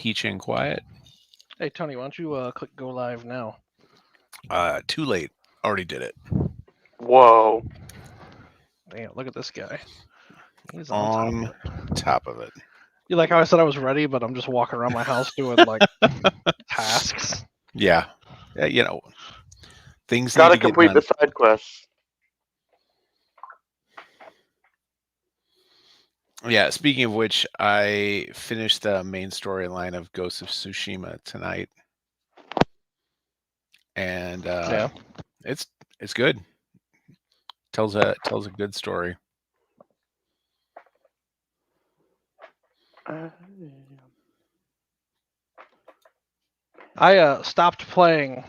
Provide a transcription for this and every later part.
peach and quiet. Hey, Tony, why don't you click go live now? Too late. Already did it. Whoa. Damn, look at this guy. He's On top of it. You like how I said I was ready, but I'm just walking around my house doing like tasks. Yeah. Things Gotta need to complete get the done. side quests. Yeah, speaking of which, I finished the main storyline of Ghost of Tsushima tonight. And it's good. Tells a good story. I stopped playing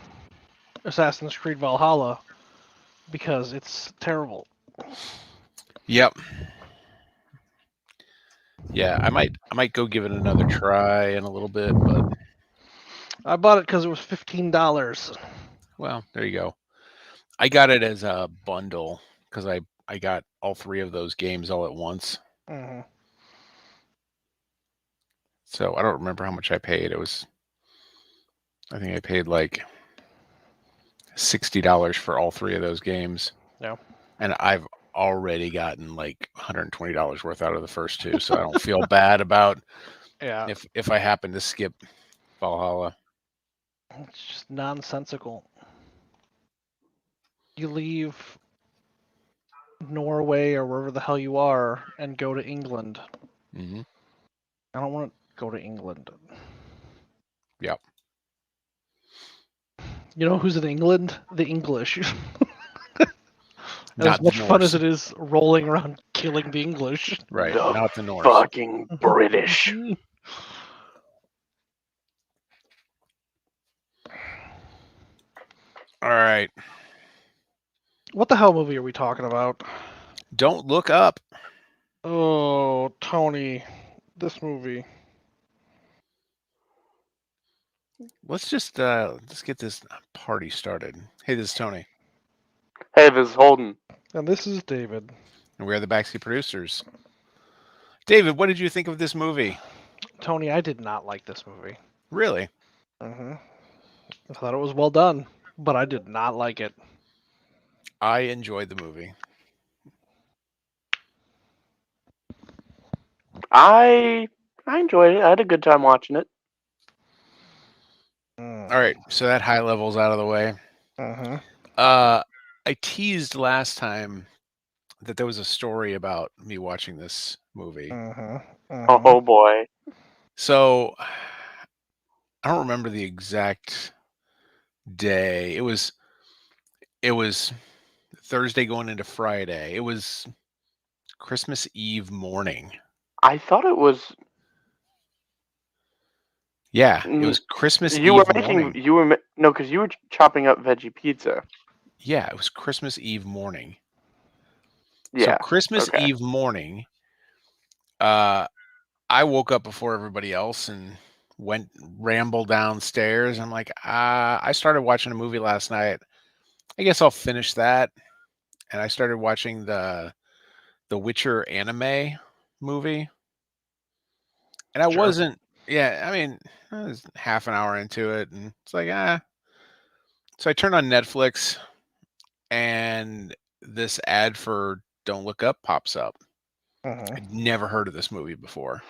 Assassin's Creed Valhalla because it's terrible. Yep. Yeah, I might go give it another try in a little bit, but I bought it because it was $15. well, there you go. I got it as a bundle because I got all three of those games all at once. Mm-hmm. So I don't remember how much I paid. I think I paid like $60 for all three of those games. Yeah. And I've already gotten like $120 worth out of the first two, so I don't feel bad about if I happen to skip Valhalla. It's just nonsensical. You leave Norway or wherever the hell you are and go to England. Mm-hmm. I don't want to go to England. Yep. You know who's in England? The English. Not as much the fun Norse. as it is rolling around killing the English. Right, The not the Norse. Fucking British. All right. What the hell movie are we talking about? Don't Look Up. Oh, Tony. This movie. Let's just let's get this party started. Hey, this is Tony. Hey, this is Holden. And this is David. And we are the Backseat Producers. David, what did you think of this movie? Tony, I did not like this movie. Really? Mm-hmm. I thought it was well done, but I did not like it. I enjoyed the movie. I enjoyed it. I had a good time watching it. All right, so that high level's out of the way. Mm-hmm. I teased last time that there was a story about me watching this movie. Mm-hmm. Mm-hmm. Oh boy. So I don't remember the exact day. It was Thursday going into Friday. It was Christmas Eve morning. I thought it was. Yeah, it was Christmas you Eve were making. morning. You were no, because you were chopping up veggie pizza. Yeah, it was Christmas Eve morning. Yeah. So Christmas Eve morning, I woke up before everybody else and rambled downstairs. I'm like, I started watching a movie last night. I guess I'll finish that. And I started watching the Witcher anime movie. And I wasn't, I mean, I was half an hour into it, and it's like, So I turned on Netflix, and this ad for Don't Look Up pops up. Mm-hmm. I'd never heard of this movie before.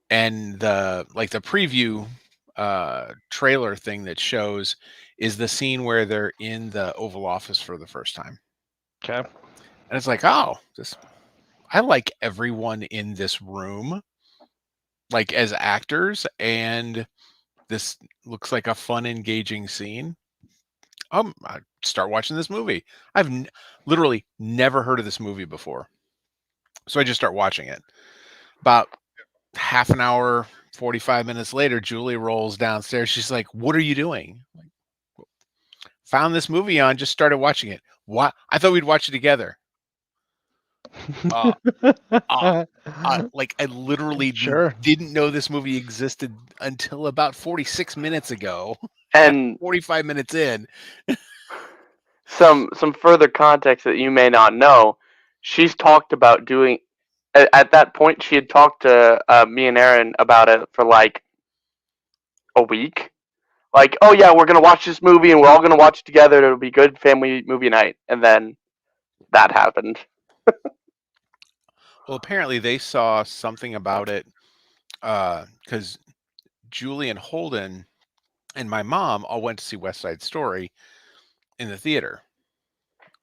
And the preview trailer thing that shows is the scene where they're in the Oval Office for the first time. Okay. And it's like, I like everyone in this room, like as actors, and this looks like a fun, engaging scene. I start watching this movie. I've literally never heard of this movie before. So I just start watching it. About half an hour, 45 minutes later, Julie rolls downstairs. She's like, "What are you doing?" I'm like, found this movie on, just started watching it. What? I thought we'd watch it together. I literally didn't know this movie existed until about 46 minutes ago. And 45 minutes in. some further context that you may not know, she's talked about doing. At that point, she had talked to me and Aaron about it for like a week. Like, oh yeah, we're gonna watch this movie and we're all gonna watch it together. It'll be good family movie night. And then that happened. Well, apparently they saw something about it because Julie and Holden and my mom all went to see West Side Story in the theater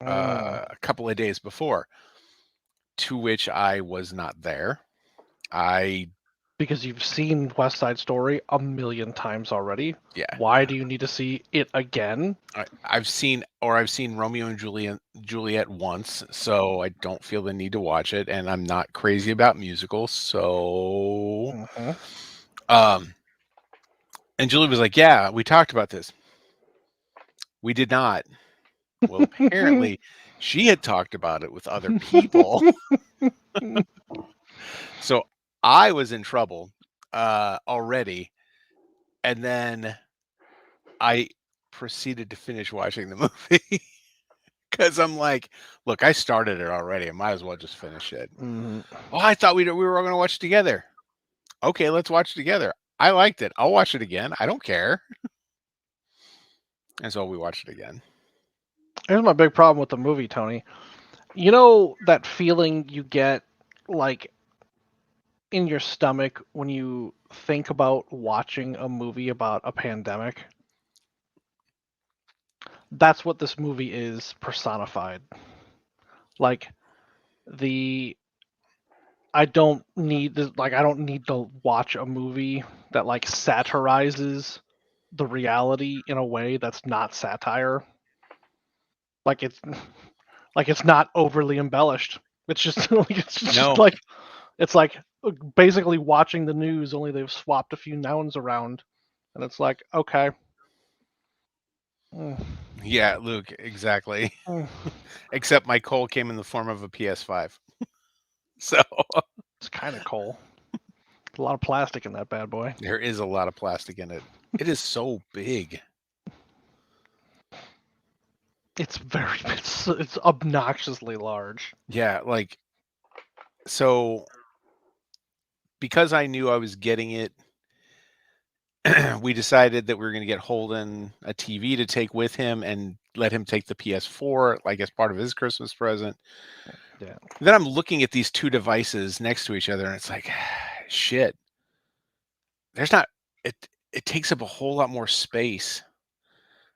a couple of days before, to which I was not there. Because you've seen West Side Story a million times already. Yeah. Why do you need to see it again? I've seen Romeo and Juliet once, so I don't feel the need to watch it, and I'm not crazy about musicals, so and Julie was like, "Yeah, we talked about this." We did not. Well, apparently she had talked about it with other people. So I was in trouble already, and then I proceeded to finish watching the movie. Because I'm like, look, I started it already. I might as well just finish it. Oh, I thought we were all going to watch it together. Okay, let's watch it together. I liked it. I'll watch it again. I don't care. And so we watched it again. Here's my big problem with the movie, Tony. You know that feeling you get, like, in your stomach when you think about watching a movie about a pandemic? That's what this movie is personified. Like, I don't need to watch a movie that like satirizes the reality in a way that's not satire. Like it's not overly embellished. It's just No. it's like basically watching the news, only they've swapped a few nouns around, and it's like, okay. Yeah, Luke, exactly. Except my coal came in the form of a PS5. So It's kind of coal. A lot of plastic in that bad boy. there is a lot of plastic in it. It is so big. It's obnoxiously large. Yeah, like, so because I knew I was getting it, we decided that we were going to get Holden a TV to take with him and let him take the PS4, like as part of his Christmas present. Yeah. Then I'm looking at these two devices next to each other, and it's like, shit. There's not it takes up a whole lot more space.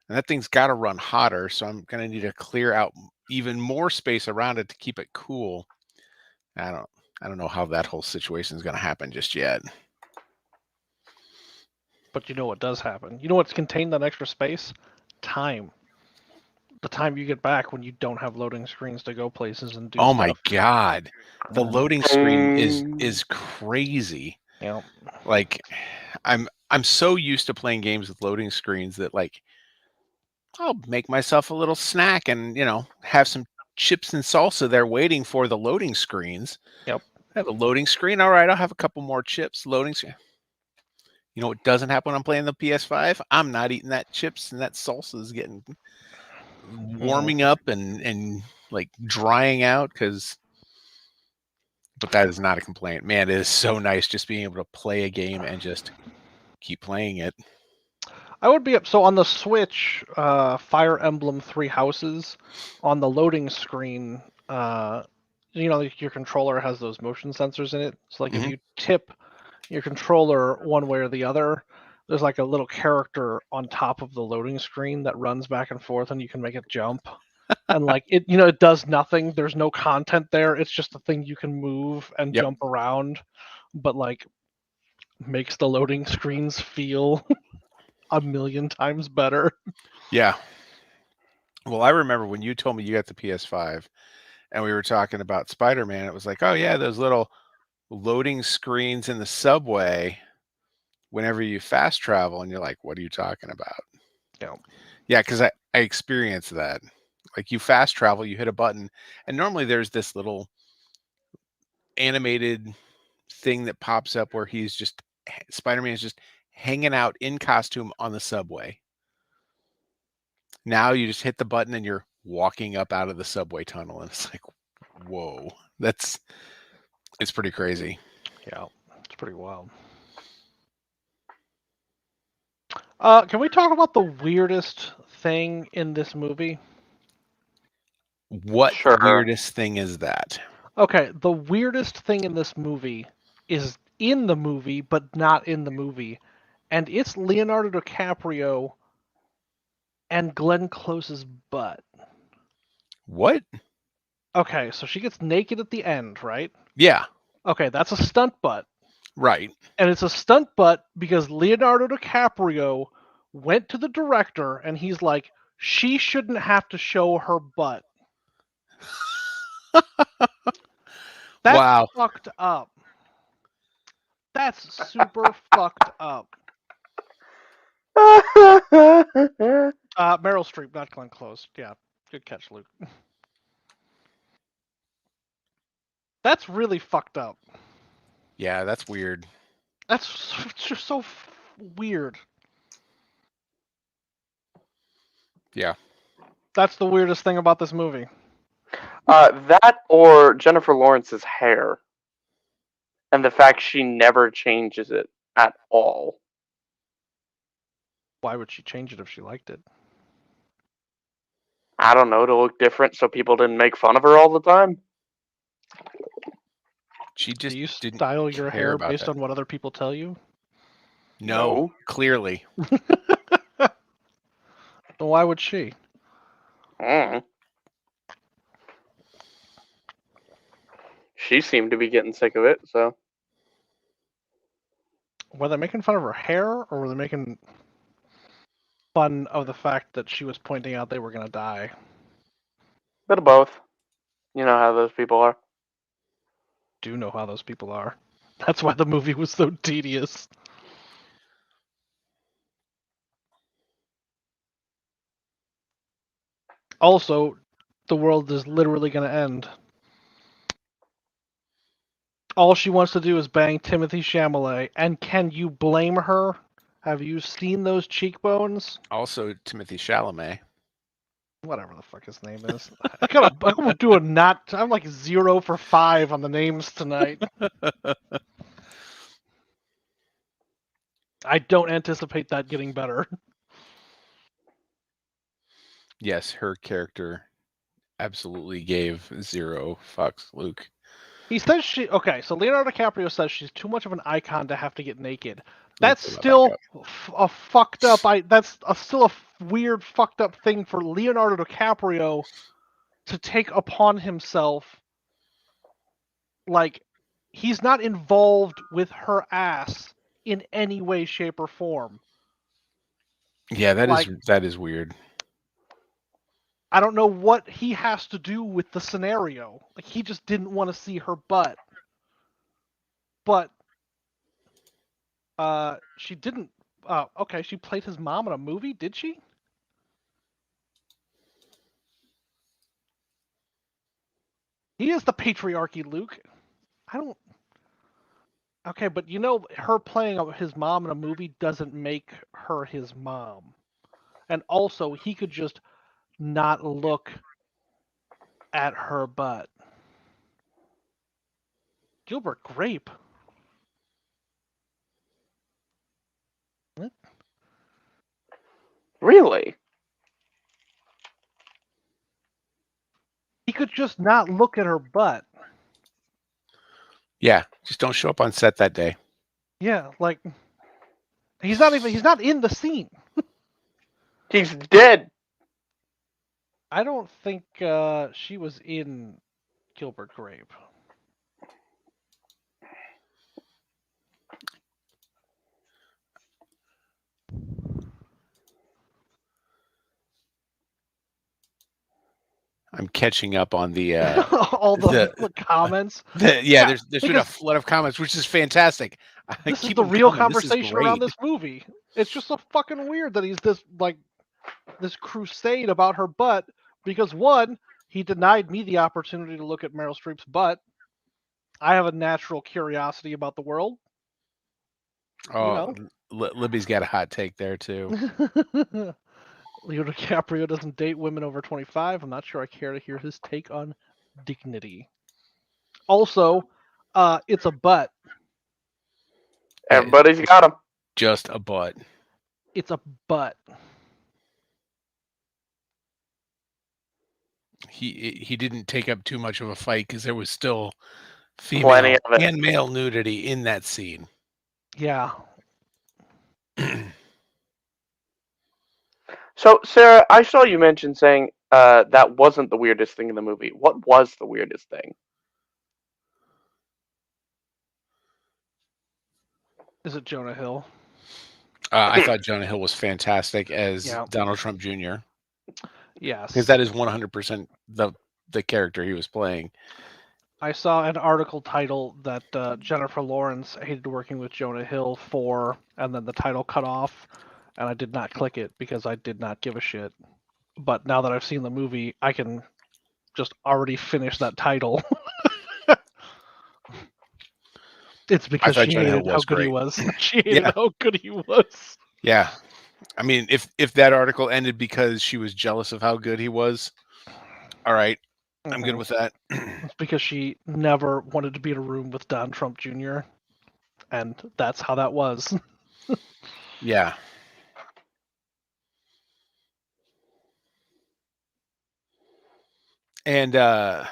And that thing's got to run hotter, so I'm going to need to clear out even more space around it to keep it cool. I don't know how that whole situation is going to happen just yet. But you know what does happen? You know what's contained that extra space? Time. The time you get back when you don't have loading screens to go places and do Oh stuff. my god. The loading screen is crazy. Yeah. Like I'm so used to playing games with loading screens that, like, I'll make myself a little snack and, have some chips and salsa there waiting for the loading screens. Yep. I have a loading screen. All right, I'll have a couple more chips. Loading screen. You know what doesn't happen when I'm playing the PS5? I'm not eating that chips, and that salsa is getting warming up and like drying out but that is not a complaint. Man, it is so nice just being able to play a game and just keep playing it. I would be so on the Switch, Fire Emblem Three Houses, on the loading screen. Your controller has those motion sensors in it. So like if you tip your controller one way or the other, there's like a little character on top of the loading screen that runs back and forth, and you can make it jump. And like it does nothing. There's no content there. It's just a thing you can move and jump around, but like makes the loading screens feel a million times better. Yeah. Well, I remember when you told me you got the PS5 and we were talking about Spider-Man, it was like, oh yeah, those little loading screens in the subway whenever you fast travel, and you're like, what are you talking about? Yeah, because I experienced that. Like, you fast travel, you hit a button, and normally there's this little animated thing that pops up where Spider-Man is just hanging out in costume on the subway. Now you just hit the button and you're walking up out of the subway tunnel, and it's like, whoa, it's pretty crazy. Yeah, it's pretty wild. Can we talk about the weirdest thing in this movie? What Sure. weirdest thing is that? Okay, the weirdest thing in this movie is in the movie, but not in the movie. And it's Leonardo DiCaprio and Glenn Close's butt. What? Okay, so she gets naked at the end, right? Yeah, Okay, that's a stunt butt. right. And it's a stunt butt because Leonardo DiCaprio went to the director and he's like, she shouldn't have to show her butt. That's Wow. fucked up. That's super fucked up. Meryl Streep, not Glenn Close. Yeah, good catch, Luke. That's really fucked up. Yeah, that's weird. That's just so weird. Yeah. That's the weirdest thing about this movie. That or Jennifer Lawrence's hair, and the fact she never changes it at all. Why would she change it if she liked it? I don't know, to look different so people didn't make fun of her all the time. She just Do you didn't style your care hair about based that. on what other people tell you? No, clearly. Then why would she? Mm. She seemed to be getting sick of it, so. Were they making fun of her hair, or were they making fun of the fact that she was pointing out they were going to die? Bit of both. You know how those people are. Do know how those people are. That's why the movie was so tedious. Also, the world is literally going to end. All she wants to do is bang Timothée Chalamet, and can you blame her? Have you seen those cheekbones? Also, Timothée Chalamet. Whatever the fuck his name is. I'm gonna do a not. I'm like 0 for 5 on the names tonight. I don't anticipate that getting better. Yes, her character absolutely gave 0 fucks, Luke. He says she. Okay, so Leonardo DiCaprio says she's too much of an icon to have to get naked. Let's That's pull that still a fucked up. That's still a weird fucked up thing for Leonardo DiCaprio to take upon himself. Like, he's not involved with her ass in any way, shape, or form. Yeah, Like, that is weird. I don't know what he has to do with the scenario. Like, he just didn't want to see her butt. But she didn't. Okay, she played his mom in a movie, did she? He is the patriarchy, Luke. I don't. Okay, but you know, her playing his mom in a movie doesn't make her his mom. And also, he could just not look at her butt. Gilbert Grape. What? Really? He could just not look at her butt. Yeah, just don't show up on set that day. Yeah, like he's not in the scene. He's dead. I don't think she was in Gilbert Grape. I'm catching up on the All the comments. yeah, there's been a because flood of comments, which is fantastic. This is Keep the them real coming. This is conversation around great. this movie. It's just so fucking weird that he's this crusade about her butt because one, he denied me the opportunity to look at Meryl Streep's butt. I have a natural curiosity about the world. Oh, Libby's got a hot take there too. Leo DiCaprio doesn't date women over 25. I'm not sure I care to hear his take on dignity. Also, it's a butt. Everybody's got him. Just a butt. It's a but. He didn't take up too much of a fight because there was still Plenty female of it. and male nudity in that scene. Yeah. So, Sarah, I saw you mention saying that wasn't the weirdest thing in the movie. What was the weirdest thing? Is it Jonah Hill? I thought Jonah Hill was fantastic as Yeah. Donald Trump Jr. Yes. because that is 100% the character he was playing. I saw an article title that Jennifer Lawrence hated working with Jonah Hill for, and then the title cut off, and I did not click it because I did not give a shit. But now that I've seen the movie, I can just already finish that title. It's because thought she Jonah Hill hated how was good he great. was. She hated Yeah. how good he was. Yeah. I mean, if that article ended because she was jealous of how good he was, all right, I'm good with that. It's because she never wanted to be in a room with Don Trump Jr., and that's how that was. Yeah. And I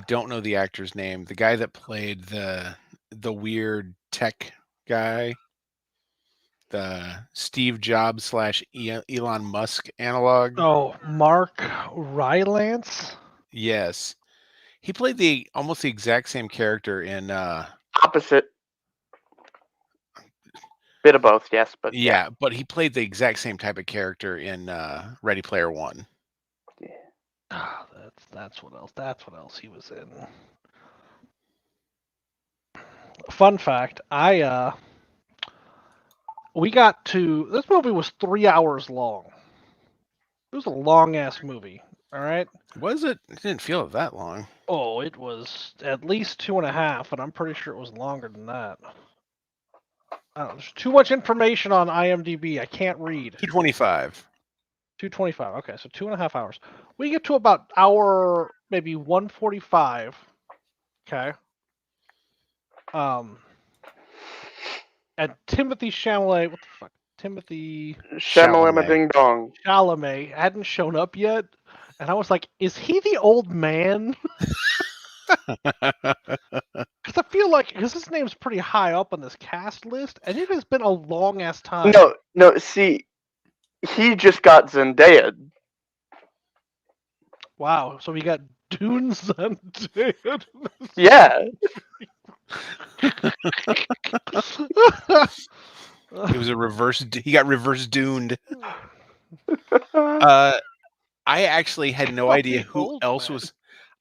don't know the actor's name. The guy that played the weird tech guy, the Steve Jobs / Elon Musk analog. Oh, Mark Rylance? Yes. He played almost the exact same character in Opposite. Bit of both, yes, but yeah, but he played the exact same type of character in Ready Player One. Oh, that's what else. That's what else he was in. Fun fact: we got to this movie was 3 hours long. It was a long ass movie. All right. Was it? It didn't feel that long. Oh, it was at least 2.5, and I'm pretty sure it was longer than that. There's too much information on IMDb. I can't read. 225. 225. Okay, so 2.5 hours. We get to about hour, maybe 145. Okay. And Timothée Chalamet, what the fuck? Timothée Shamalama Ding Dong. Chalamet hadn't shown up yet, and I was like, is he the old man? Because I feel like his name's pretty high up on this cast list, and it has been a long ass time. No. See, he just got Zendaya. Wow. So we got Dune Zendaya. Yeah. It was a reverse. He got reverse duned. I actually had no idea who else was.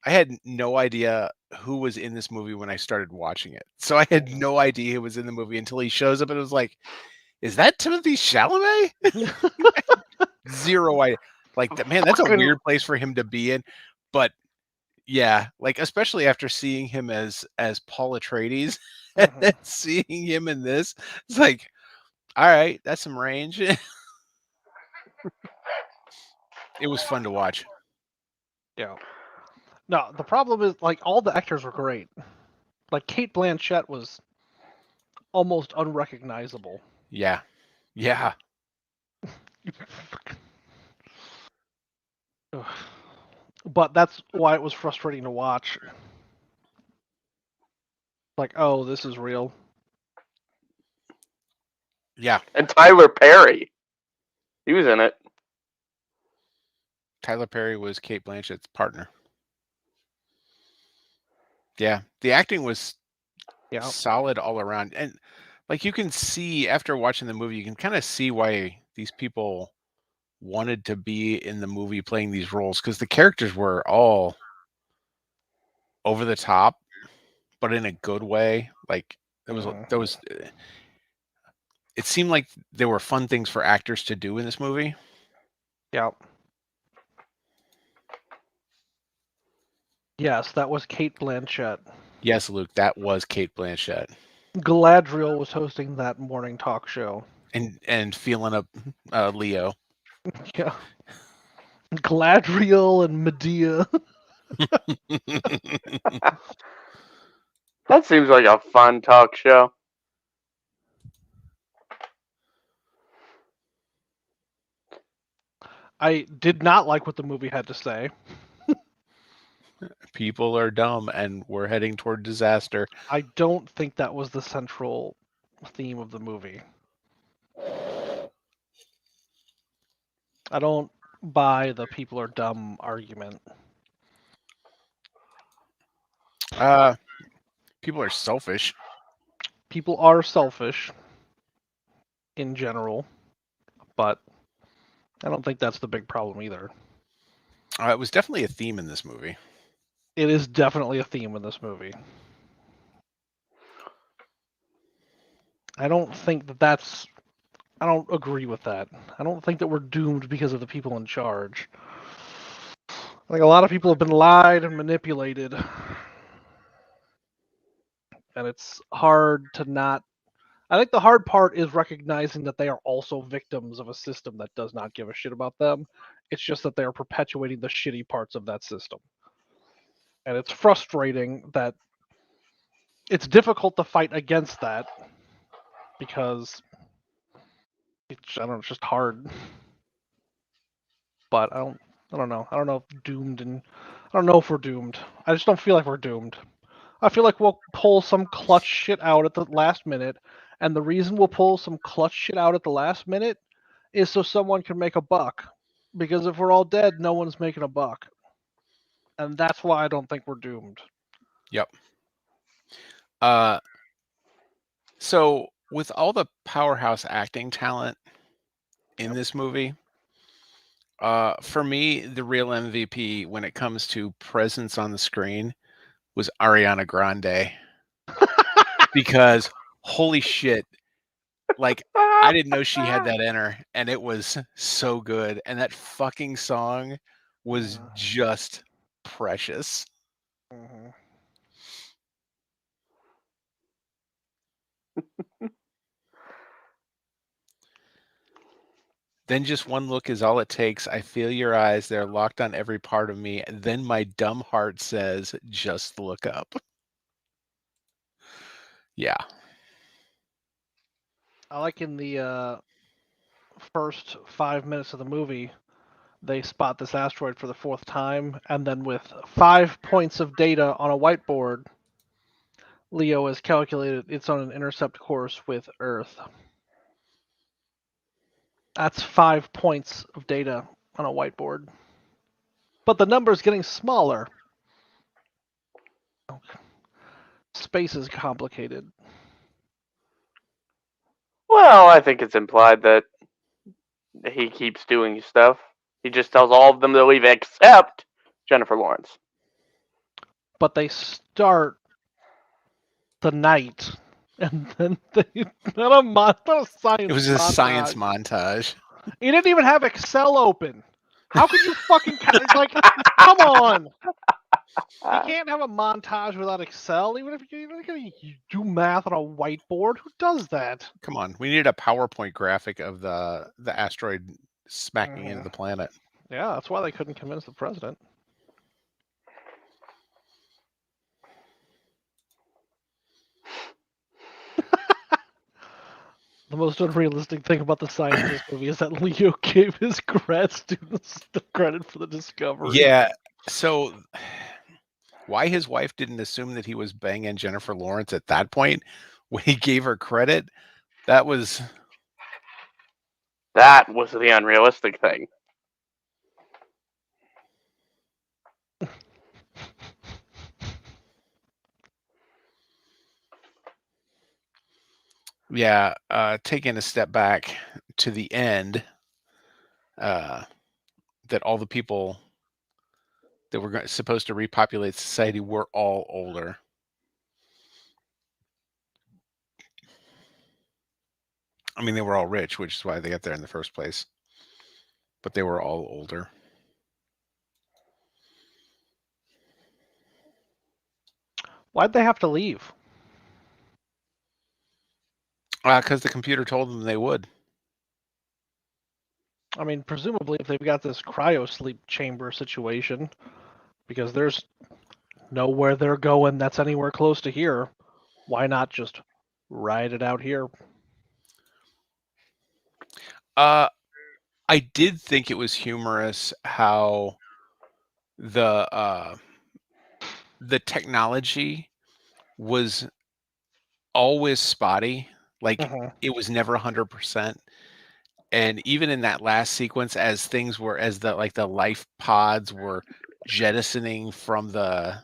I had no idea who was in this movie when I started watching it. So I had no idea he was in the movie until he shows up, and it was like, "Is that Timothée Chalamet?" Zero idea. Like that, man. That's a weird place for him to be in. But yeah, like especially after seeing him as Paul Atreides, and then seeing him in this, it's like, all right, that's some range. It was fun to watch. Yeah. No, the problem is like all the actors were great. Like Cate Blanchett was almost unrecognizable. Yeah. Yeah. But that's why it was frustrating to watch. Like, oh, this is real. Yeah. And Tyler Perry. He was in it. Tyler Perry was Cate Blanchett's partner. Yeah. The acting was solid all around. And like you can see after watching the movie, you can kind of see why these people wanted to be in the movie playing these roles, because the characters were all over the top, but in a good way. Like there was it seemed like there were fun things for actors to do in this movie. Yeah. Yes, that was Cate Blanchett. Yes, Luke, that was Cate Blanchett. Galadriel was hosting that morning talk show. And feeling up Leo. Yeah. Galadriel and Medea. That seems like a fun talk show. I did not like what the movie had to say. People are dumb, and we're heading toward disaster. I don't think that was the central theme of the movie. I don't buy the people are dumb argument. People are selfish. People are selfish in general, but I don't think that's the big problem either. It was definitely a theme in this movie. It is definitely a theme in this movie. I don't think that's. I don't agree with that. I don't think that we're doomed because of the people in charge. I think a lot of people have been lied and manipulated. And it's hard to not. I think the hard part is recognizing that they are also victims of a system that does not give a shit about them. It's just that they are perpetuating the shitty parts of that system. And it's frustrating that it's difficult to fight against that because it's, I don't know, it's just hard. But I don't know. I don't know if doomed and I don't know if we're doomed. I just don't feel like we're doomed. I feel like we'll pull some clutch shit out at the last minute, and the reason we'll pull some clutch shit out at the last minute is so someone can make a buck. Because if we're all dead, no one's making a buck. And that's why I don't think we're doomed. Yep. So with all the powerhouse acting talent in this movie, for me, the real MVP when it comes to presence on the screen was Ariana Grande. Because holy shit, like I didn't know she had that in her, and it was so good. And that fucking song was just precious. Mm-hmm. Then just one look is all it takes. I feel your eyes. They're locked on every part of me. Then my dumb heart says, just look up. Yeah. I like in the first 5 minutes of the movie, they spot this asteroid for the 4th time, and then with 5 points of data on a whiteboard, Leo has calculated it's on an intercept course with Earth. That's 5 points of data on a whiteboard. But the number's getting smaller. Space is complicated. Well, I think it's implied that he keeps doing stuff. He just tells all of them to leave except Jennifer Lawrence. But they start the night, and then they not a science. It was a science montage. You didn't even have Excel open. How could you fucking like? Come on. You can't have a montage without Excel, even if you do math on a whiteboard. Who does that? Come on, we needed a PowerPoint graphic of the asteroid smacking into the planet. Yeah, that's why they couldn't convince the president. The most unrealistic thing about the science of this movie is that Leo gave his grad students the credit for the discovery. Yeah, so why his wife didn't assume that he was banging Jennifer Lawrence at that point when he gave her credit, that was the unrealistic thing. Yeah, taking a step back to the end, that all the people that were supposed to repopulate society were all older. I mean, they were all rich, which is why they got there in the first place. But they were all older. Why'd they have to leave? Because the computer told them they would. I mean, presumably, if they've got this cryo sleep chamber situation, because there's nowhere they're going that's anywhere close to here, why not just ride it out here? I did think it was humorous how the technology was always spotty. Like Mhm. it was never 100%. And even in that last sequence, as things were, as the life pods were jettisoning from the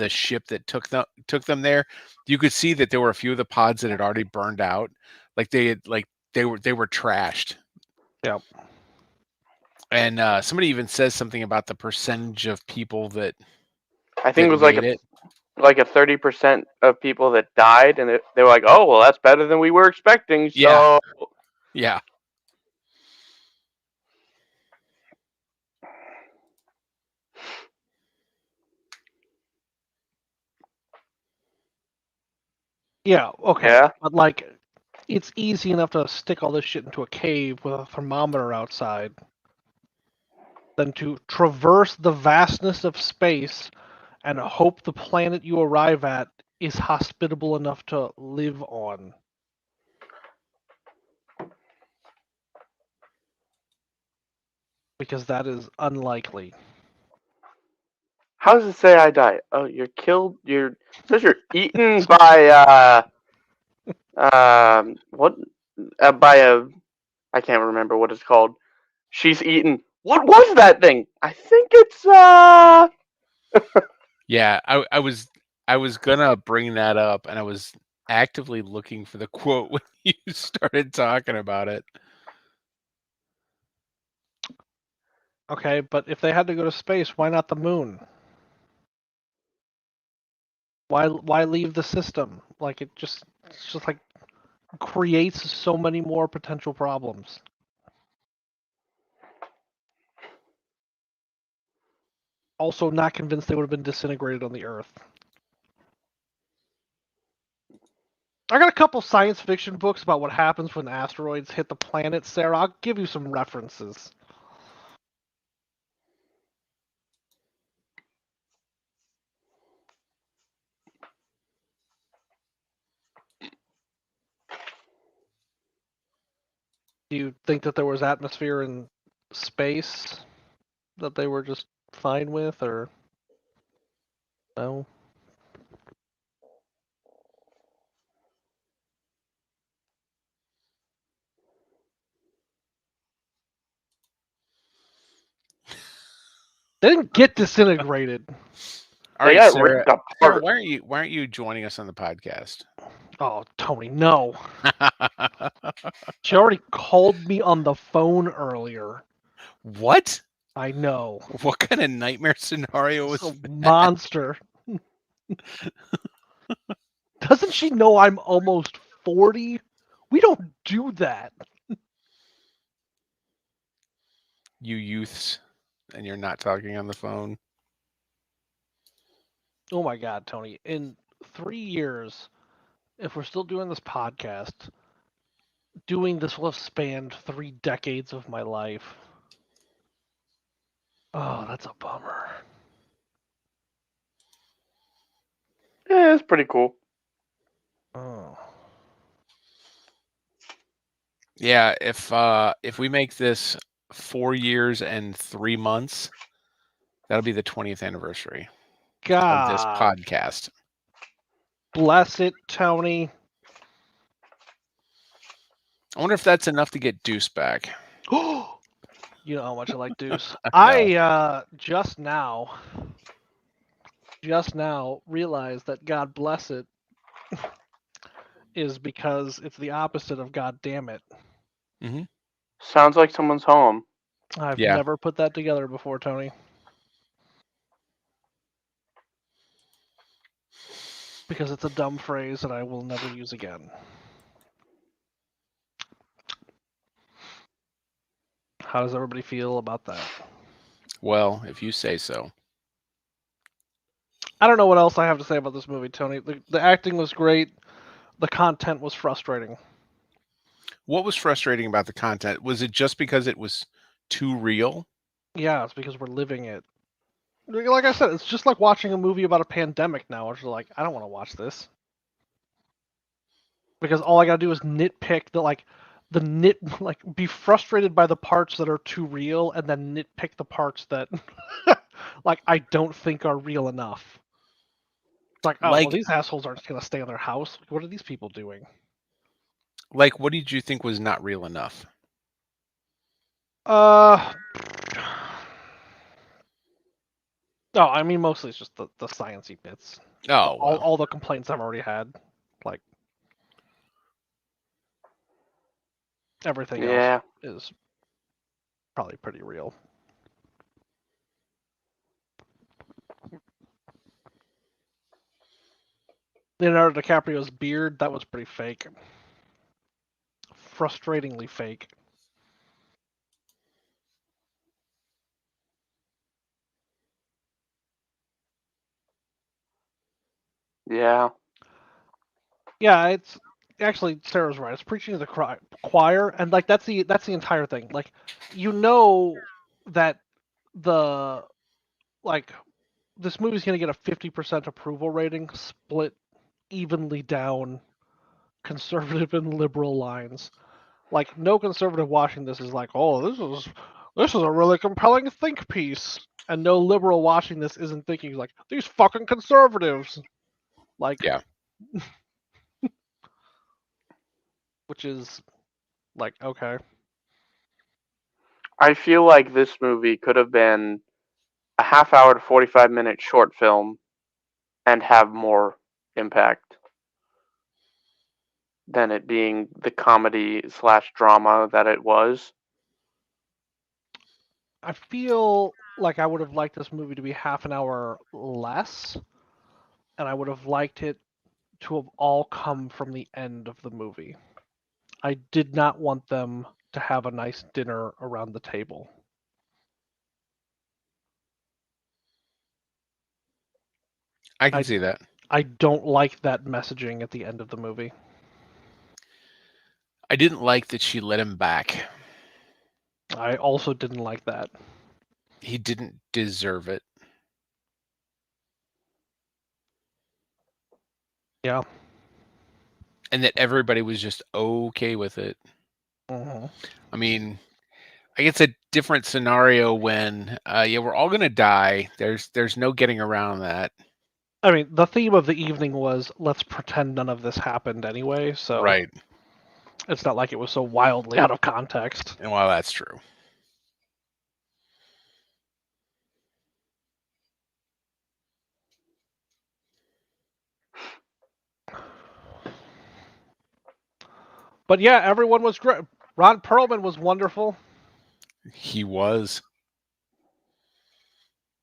ship that took them there, you could see that there were a few of the pods that had already burned out. Like they were trashed. Yep. And somebody even says something about the percentage of people that I think it was made it. like a 30% of people that died, and they were like, "Oh, well, that's better than we were expecting." Yeah. So Yeah. Yeah. Okay. yeah, But like, it's easy enough to stick all this shit into a cave with a thermometer outside than to traverse the vastness of space and hope the planet you arrive at is hospitable enough to live on. Because that is unlikely. how does it say I die? Oh, you're killed. It says you're eaten by what? By a, I can't remember what it's called. She's eaten. What was that thing? I think it's Yeah. I was gonna bring that up, and I was actively looking for the quote when you started talking about it. Okay, but if they had to go to space, why not the moon? Why leave the system? Like it's just like creates so many more potential problems. Also, not convinced they would have been disintegrated on the Earth. I got a couple science fiction books about what happens when asteroids hit the planet, Sarah. I'll give you some references. Do you think that there was atmosphere in space that they were just fine with, or no? They didn't get disintegrated. All they right, got Sarah. ripped Sarah, apart. why aren't you joining us on the podcast? Oh, Tony, no. She already called me on the phone earlier. What? I know. What kind of nightmare scenario It's was a that? monster. Doesn't she know I'm almost 40? We don't do that. You youths, and you're not talking on the phone. Oh my god, Tony. In 3 years, if we're still doing this podcast, doing this will have spanned 3 decades of my life. Oh, that's a bummer. Yeah, it's pretty cool. Oh. Yeah, if we make this 4 years and 3 months, that'll be the 20th anniversary of this God podcast. bless it, Tony. I wonder if that's enough to get Deuce back. You know how much I like Deuce. No. I just now realized that God bless it is because it's the opposite of God damn it. Hmm. Sounds like someone's home. I've Yeah. never put that together before, Tony. Because it's a dumb phrase that I will never use again. How does everybody feel about that? Well, if you say so. I don't know what else I have to say about this movie, Tony. The acting was great. The content was frustrating. What was frustrating about the content? Was it just because it was too real? Yeah, it's because we're living it. Like I said, it's just like watching a movie about a pandemic now, which is like, I don't want to watch this. Because all I gotta do is nitpick be frustrated by the parts that are too real, and then nitpick the parts that like I don't think are real enough. It's like, oh, well, Like, these assholes aren't gonna stay in their house. What are these people doing? what did you think was not real enough? Uh, no, I mean mostly it's just the sciencey bits. Oh, well. All the complaints I've already had, like everything Yeah. else is probably pretty real. Leonardo DiCaprio's beard, that was pretty fake. Frustratingly fake. Yeah. Yeah, it's actually Sarah's right. It's preaching to the choir, and like that's the entire thing. Like, you know that the like this movie's gonna get a 50% approval rating, split evenly down conservative and liberal lines. Like, no conservative watching this is like, oh, this is a really compelling think piece, and no liberal watching this isn't thinking like, these fucking conservatives. Like, Yeah. which is like, okay. I feel like this movie could have been a half-hour to 45-minute short film and have more impact than it being the comedy / drama that it was. I feel like I would have liked this movie to be half an hour less, and I would have liked it to have all come from the end of the movie. I did not want them to have a nice dinner around the table. I can see that. I don't like that messaging at the end of the movie. I didn't like that she let him back. I also didn't like that. He didn't deserve it. Yeah. And that everybody was just okay with it. Mm-hmm. I mean, I guess a different scenario when we're all gonna die. There's no getting around that. I mean, the theme of the evening was let's pretend none of this happened anyway, so Right. it's not like it was so wildly out of context. And while that's true. But yeah, everyone was great. Ron Perlman was wonderful. He was.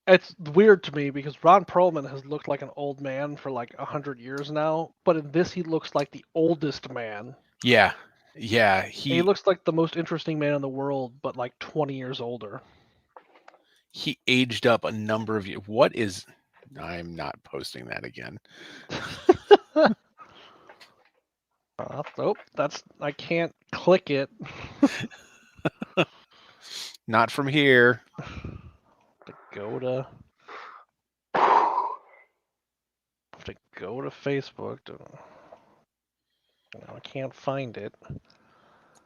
It's weird to me because Ron Perlman has looked like an old man for like 100 years now, but in this he looks like the oldest man. Yeah. Yeah. He looks like the most interesting man in the world, but like 20 years older. He aged up a number of years. What is... I'm not posting that again. Nope, I can't click it. Not from here. Have to go to Facebook. I can't find it.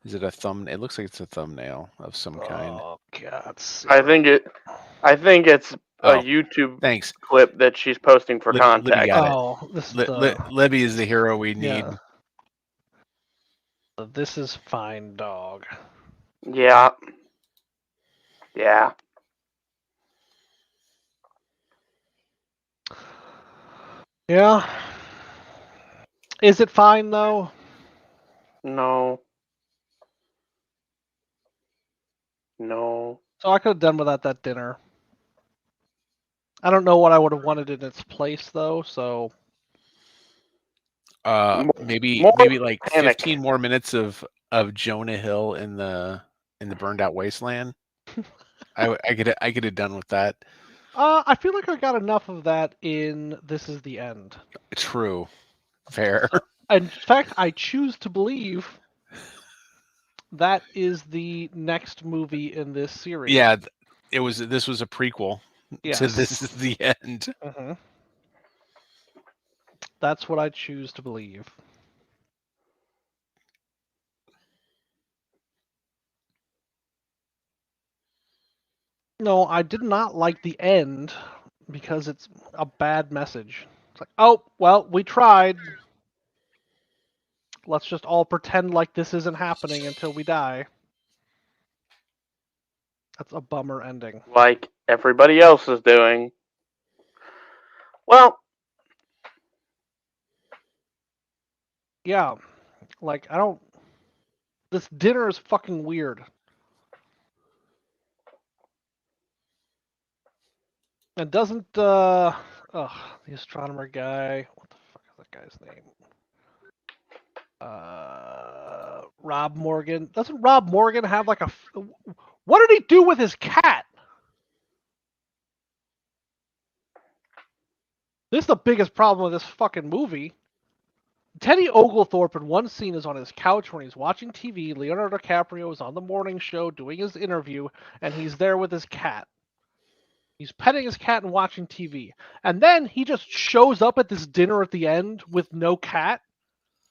Is it a thumb? It looks like it's a thumbnail of some kind. Oh God! I think it's a YouTube Thanks. clip that she's posting for Libby context. got it. Oh, this Libby is the hero we need. Yeah. This is fine, dog. Yeah. Yeah. Yeah. Is it fine though? No. No. So I could have done without that dinner. I don't know what I would have wanted in its place though, so maybe like panic. 15 more minutes of Jonah Hill in the burned out wasteland. I could have done with that. I feel like I got enough of that in This Is the End. True. Fair. In fact, I choose to believe that is the next movie in this series. Yeah, this was a prequel Yes. to This Is the End. Mm-hmm. That's what I choose to believe. No, I did not like the end because it's a bad message. It's like, oh, well, we tried. Let's just all pretend like this isn't happening until we die. That's a bummer ending. Like everybody else is doing. Well, Yeah, like, I don't... This dinner is fucking weird. And doesn't, the astronomer guy... What the fuck is that guy's name? Rob Morgan. Doesn't Rob Morgan have like a... What did he do with his cat? This is the biggest problem with this fucking movie. Teddy Oglethorpe in one scene is on his couch when he's watching TV. Leonardo DiCaprio is on the morning show doing his interview, and he's there with his cat. He's petting his cat and watching TV. And then he just shows up at this dinner at the end with no cat.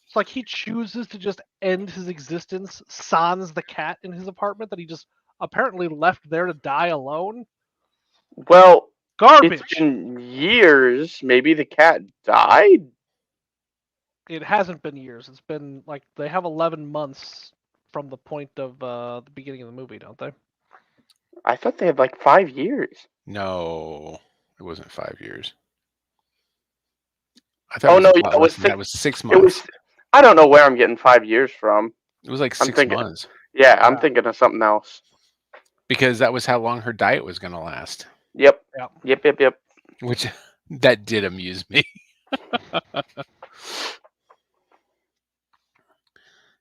It's like he chooses to just end his existence, sans the cat in his apartment that he just apparently left there to die alone. well, Garbage. it's been years. Maybe the cat died? It hasn't been years. It's been like they have 11 months from the point of the beginning of the movie, don't they? I thought they had like 5 years. No, it wasn't 5 years. I thought Oh it was no, a lot yeah, it was less than that. 6. It was 6 It months. was. I don't know where I'm getting 5 years from. It was like I'm 6 thinking- months Yeah, I'm Yeah. thinking of something else. because that was how long her diet was going to last. Yep. Yeah. Yep. Which that did amuse me.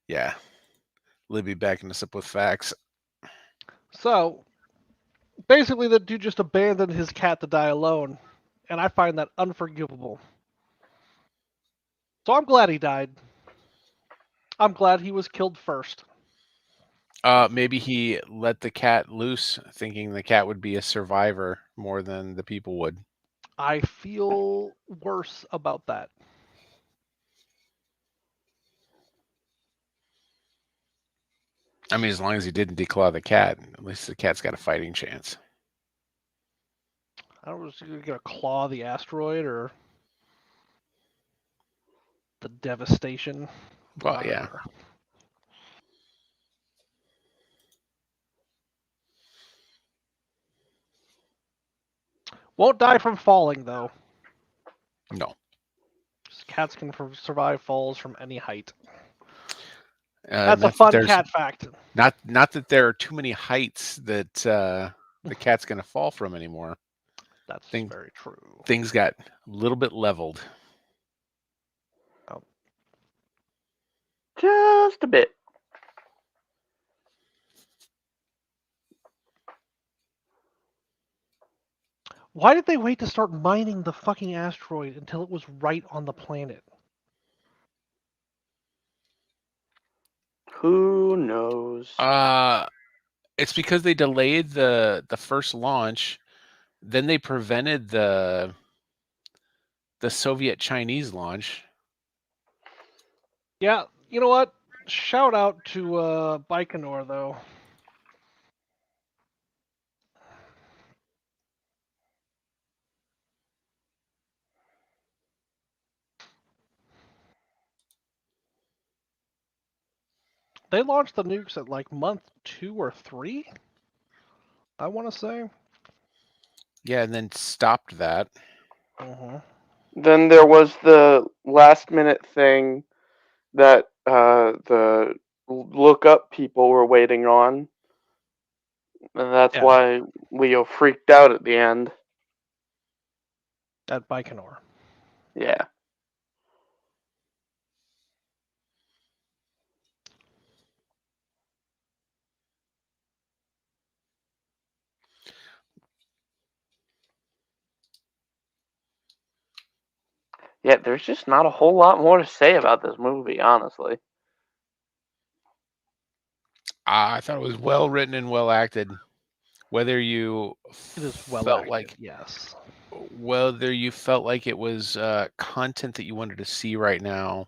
Yeah, Libby backing us up with facts. So basically, the dude just abandoned his cat to die alone, and I find that unforgivable. So I'm glad he died. I'm glad he was killed first. Maybe he let the cat loose, thinking the cat would be a survivor more than the people would. I feel worse about that. I mean, as long as he didn't declaw the cat, at least the cat's got a fighting chance. I don't know if he's gonna claw the asteroid or the devastation. Well, yeah. Won't die from falling though. No. Cats can survive falls from any height. Not That's a that fun there's- cat fact. Not that there are too many heights that the cat's going to fall from anymore. That's Thing- very true. Things got a little bit leveled. Just a bit. Why did they wait to start mining the fucking asteroid until it was right on the planet? Who knows? It's because they delayed the first launch, then they prevented the Soviet Chinese launch. Yeah, you know what? Shout out to Baikonur though. They launched the nukes at like month 2 or 3. I want to say. Yeah, and then stopped that. Then there was the last minute thing that the look up people were waiting on. And that's Yeah. why Leo freaked out at the end. At Baikonur. Yeah. Yeah, there's just not a whole lot more to say about this movie, honestly. I thought it was well written and well acted. Whether you It is well felt acted, like yes. whether you felt like it was content that you wanted to see right now,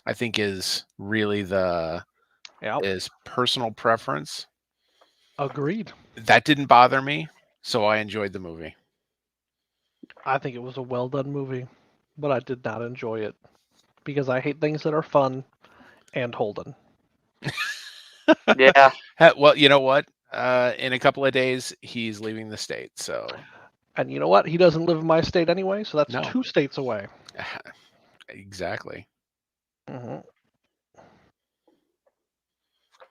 I think is really is personal preference. Agreed. That didn't bother me. So I enjoyed the movie. I think it was a well done movie, but I did not enjoy it because I hate things that are fun and Holden. Yeah. Well, you know what? In a couple of days, he's leaving the state. So, And you know what? He doesn't live in my state anyway, so that's No. 2 states away. Exactly. Mm-hmm.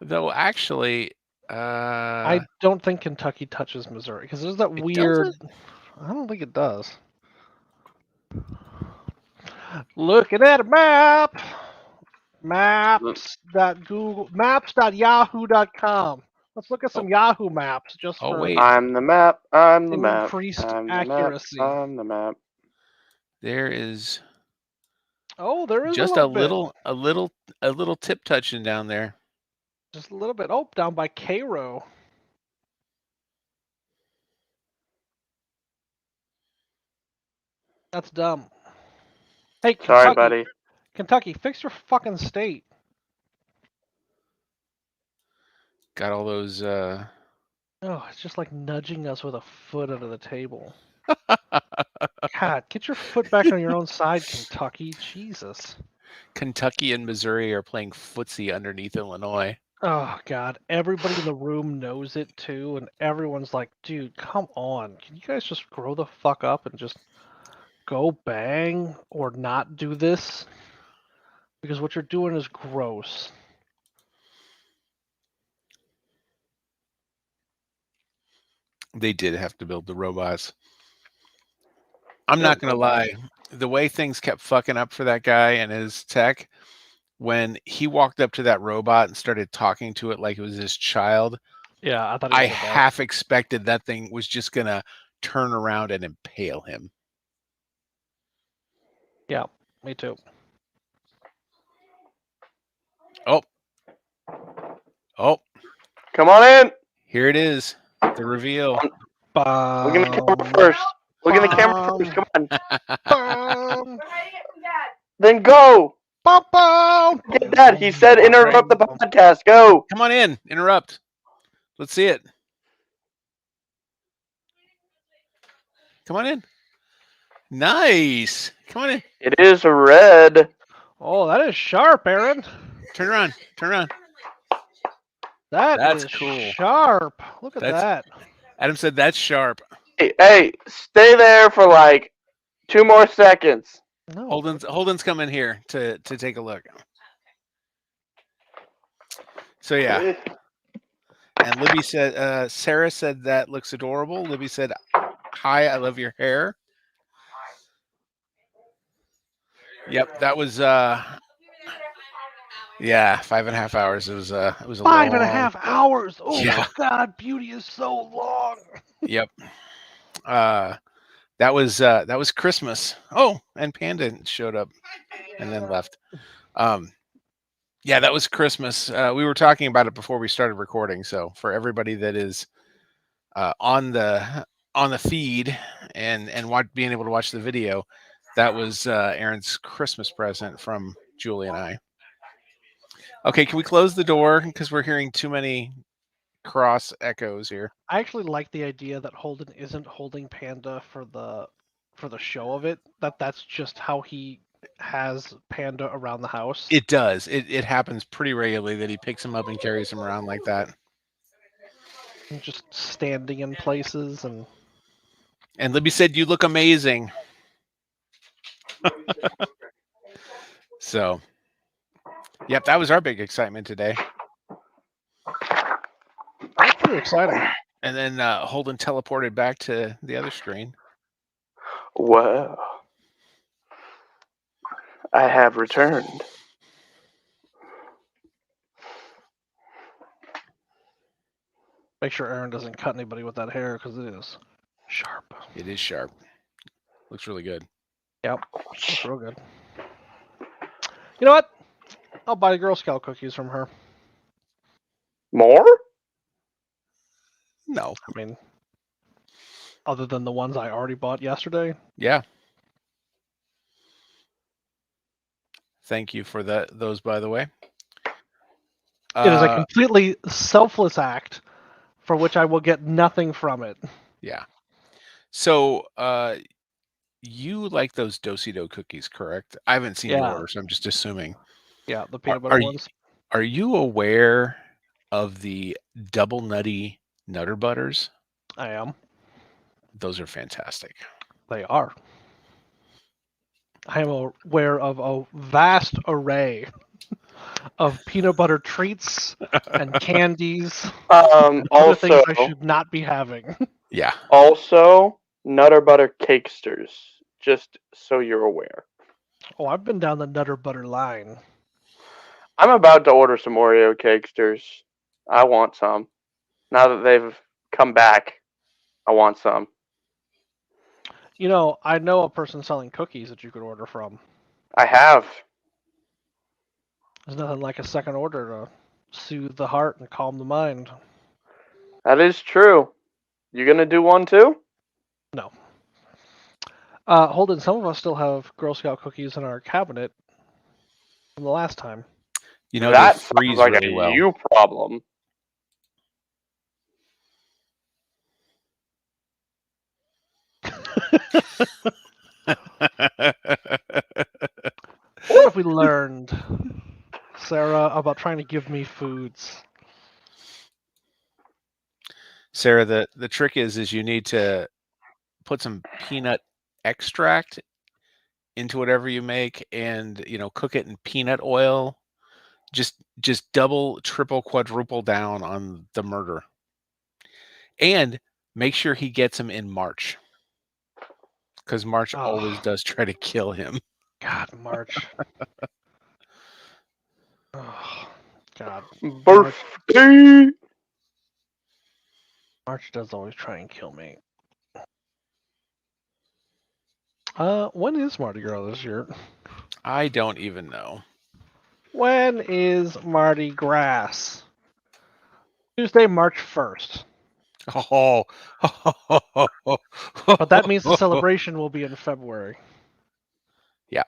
Though actually, I don't think Kentucky touches Missouri because there's that it weird. doesn't? I don't think it does. Looking at a map. Maps.yahoo.com. Let's look at some Yahoo maps just for wait. I'm the map. I'm the map. increased I'm the accuracy. map. I'm the map. There is Oh, there is just a a little little tip touching down there. Just a little bit. Oh, down by Cairo. That's dumb. Hey, Kentucky. Sorry, buddy. Kentucky, fix your fucking state. Got all those. Oh, it's just like nudging us with a foot under the table. God, get your foot back on your own side, Kentucky. Jesus. Kentucky and Missouri are playing footsie underneath Illinois. Oh, God. Everybody in the room knows it, too, and everyone's like, dude, come on. Can you guys just grow the fuck up and just go bang or not do this? Because what you're doing is gross. They did have to build the robots. I'm not going to lie. The way things kept fucking up for that guy and his tech, when he walked up to that robot and started talking to it like it was his child, yeah, I half expected that thing was just going to turn around and impale him. Yeah, me too. Oh. Come on in. Here it is. The reveal. Look in the camera first. Look in the camera first. Come on. Then go. Get that. He said interrupt the podcast. Go. Come on in. Interrupt. Let's see it. Come on in. Nice. Come on in. It is red. Oh, that is sharp, Aaron. Turn around. Turn around. That's cool. Sharp. Look at that. Adam said that's sharp. Hey, stay there for like 2 more seconds. No. Holden's coming here to take a look. So yeah. And Libby said, Sarah said that looks adorable. Libby said, hi, I love your hair. Yep, that was 5.5 hours. It was a 5.5 hours. Oh Yeah. my God, beauty is so long. Yep. That was Christmas. Oh, and Panda showed up and then left. Yeah, that was Christmas. We were talking about it before we started recording. So for everybody that is on the feed and being able to watch the video, that was Aaron's Christmas present from Julie and I. Okay, can we close the door because we're hearing too many cross echoes here? I actually like the idea that Holden isn't holding Panda for the show of it. That's just how he has Panda around the house. It does. It happens pretty regularly that he picks him up and carries him around like that. And just standing in places and Libby said, "You look amazing." So, yep, that was our big excitement today. That's pretty exciting. And then Holden teleported back to the other screen. Wow. I have returned. Make sure Aaron doesn't cut anybody with that hair because it is sharp. It is sharp. Looks really good. Yep, looks real good. You know what? I'll buy Girl Scout cookies from her. More? No. I mean, other than the ones I already bought yesterday. Yeah. Thank you for those, by the way. It is a completely selfless act for which I will get nothing from it. Yeah. So, you like those Do-si-do cookies, correct? I haven't seen your Yeah. order, so I'm just assuming. Yeah, the peanut butter ones. Are you aware of the double nutty Nutter Butters? I am. Those are fantastic. They are. I am aware of a vast array of peanut butter treats and candies. And other things Also, I should not be having. Yeah. also, Nutter Butter Cakesters, just so you're aware. Oh, I've been down the Nutter Butter line. I'm about to order some Oreo Cakesters. I want some. Now that they've come back, I want some. You know, I know a person selling cookies that you could order from. I have. There's nothing like a second order to soothe the heart and calm the mind. That is true. You gonna do one too? No. Holden, some of us still have Girl Scout cookies in our cabinet from the last time. You know, that they freeze sounds like really a well. you problem. What have we learned, Sarah, about trying to give me foods? Sarah, the trick is you need to put some peanut extract into whatever you make, and cook it in peanut oil. Just double, triple, quadruple down on the murder, and make sure he gets him in March, because March always does try to kill him. God, March. Oh, God. Birthday. March does always try and kill me. When is Mardi Gras this year? I don't even know. When is Mardi Gras? Tuesday, March 1st. Oh. But that means the celebration will be in February. Yeah.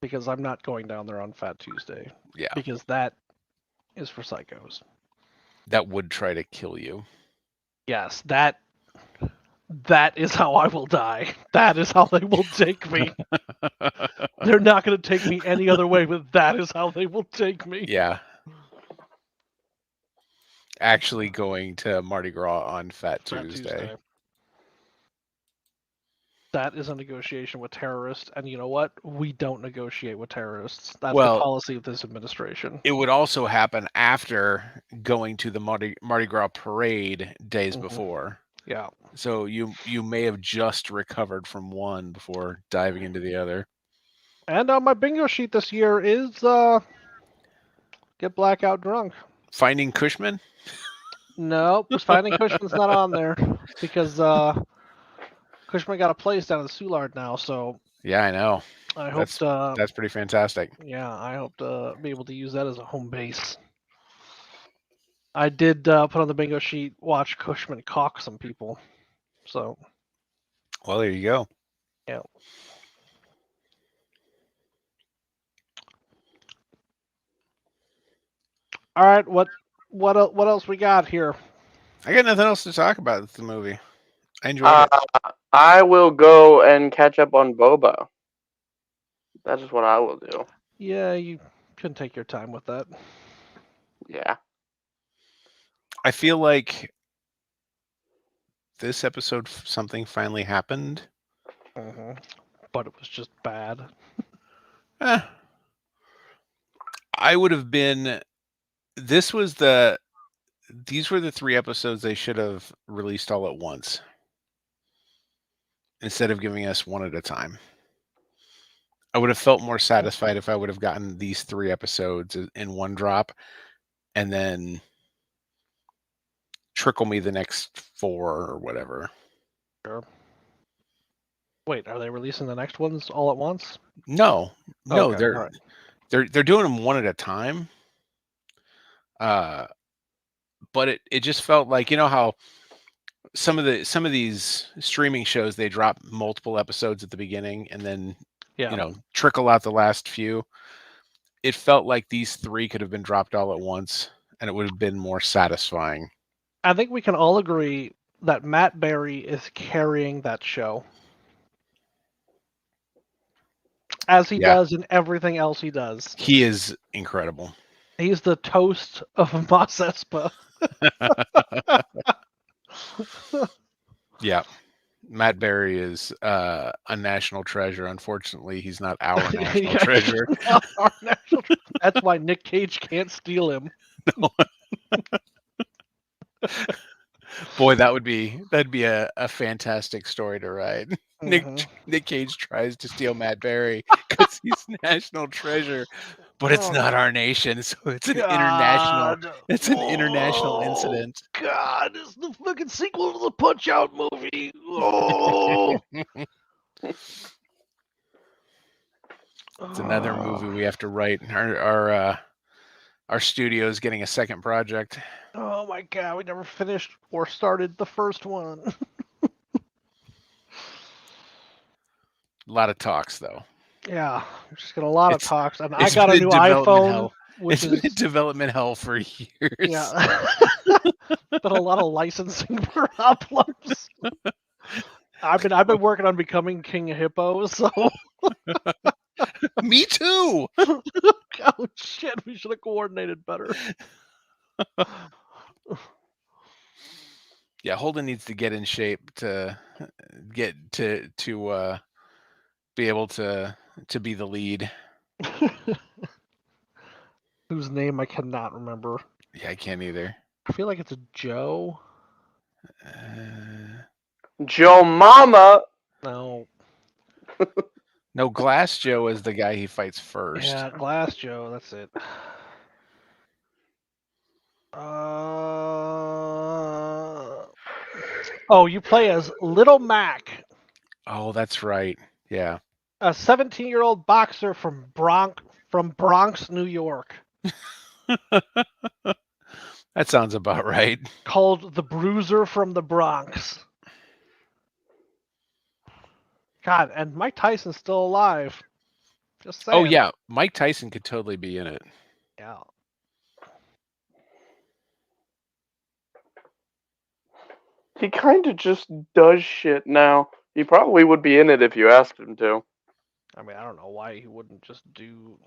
Because I'm not going down there on Fat Tuesday. Yeah. Because that is for psychos. That would try to kill you. Yes, that is how I will die. That is how they will take me. They're not going to take me any other way, but that is how they will take me. Yeah. Actually going to Mardi Gras on Fat Tuesday. That is a negotiation with terrorists, and you know what? We don't negotiate with terrorists. That's the policy of this administration. It would also happen after going to the Mardi Gras parade days before. Yeah. So you may have just recovered from one before diving into the other. And on my bingo sheet this year is get blackout drunk. Finding Cushman? No, Finding Cushman's not on there because Cushman got a place down in the Soulard now, so yeah, I know. I hope that's pretty fantastic. Yeah, I hope to be able to use that as a home base. I did put on the bingo sheet, watch Cushman cock some people. So. Well, there you go. Yeah. All right, what else we got here? I got nothing else to talk about with the movie. I enjoyed it. I will go and catch up on Boba. That is what I will do. Yeah, you can take your time with that. Yeah. I feel like this episode something finally happened. But it was just bad. I would have been. These were the 3 episodes they should have released all at once, instead of giving us one at a time. I would have felt more satisfied if I would have gotten these 3 episodes in one drop, and then trickle me the next 4 or whatever. Sure. Wait, are they releasing the next ones all at once? No, okay, they're doing them one at a time. But it just felt like, how some of these streaming shows, they drop multiple episodes at the beginning and then trickle out the last few. It felt like these 3 could have been dropped all at once, and it would have been more satisfying. I think we can all agree that Matt Berry is carrying that show. As he does in everything else he does. He is incredible. He's the toast of Mos Espa. Yeah. Matt Berry is a national treasure. Unfortunately, he's not our national treasure. Not our national That's why Nick Cage can't steal him. No. Boy, that'd be a fantastic story to write. Nick Cage tries to steal Matt Berry because he's national treasure, but it's not our nation, so it's an international incident. God, it's the fucking sequel to the Punch-Out movie. Oh. It's another movie we have to write. Our studio is getting a second project. Oh my God, we never finished or started the first one. A lot of talks, though. Yeah, we just got a lot of talks, and I got a new iPhone. It's been in development hell for years. Yeah, but a lot of licensing problems. I've been working on becoming King of Hippos, so. Me too. Oh shit! We should have coordinated better. Yeah, Holden needs to get in shape to get to be able to be the lead. Whose name I cannot remember. Yeah, I can't either. I feel like it's a Joe. Joe Mama. No. No, Glass Joe is the guy he fights first. Yeah, Glass Joe. That's it. Oh, you play as Little Mac. Oh, that's right. Yeah. A 17-year-old boxer from Bronx, New York. That sounds about right. Called the Bruiser from the Bronx. God, and Mike Tyson's still alive. Just saying. Oh yeah, Mike Tyson could totally be in it. Yeah. He kind of just does shit now. He probably would be in it if you asked him to. I mean, I don't know why he wouldn't just do...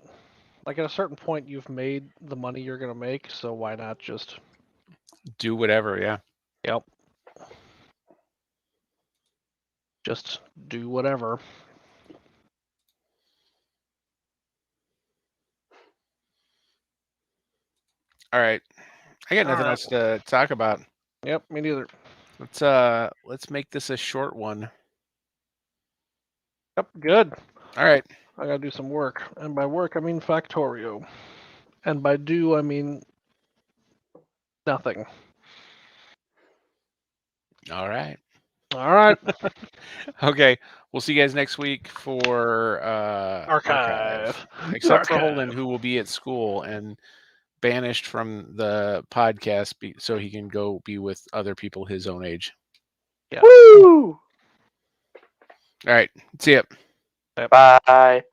Like, at a certain point, you've made the money you're going to make, so why not just... Do whatever, yeah. Yep. Just do whatever. All right. I got nothing else to talk about. Yep, me neither. Let's make this a short one. Yep, good. All right. I gotta do some work. And by work, I mean Factorio. And by do, I mean nothing. All right. All right. Okay. We'll see you guys next week for Archive. Except for Holden, who will be at school and banished from the podcast so he can go be with other people his own age. Yeah. Woo! All right. See ya. Bye.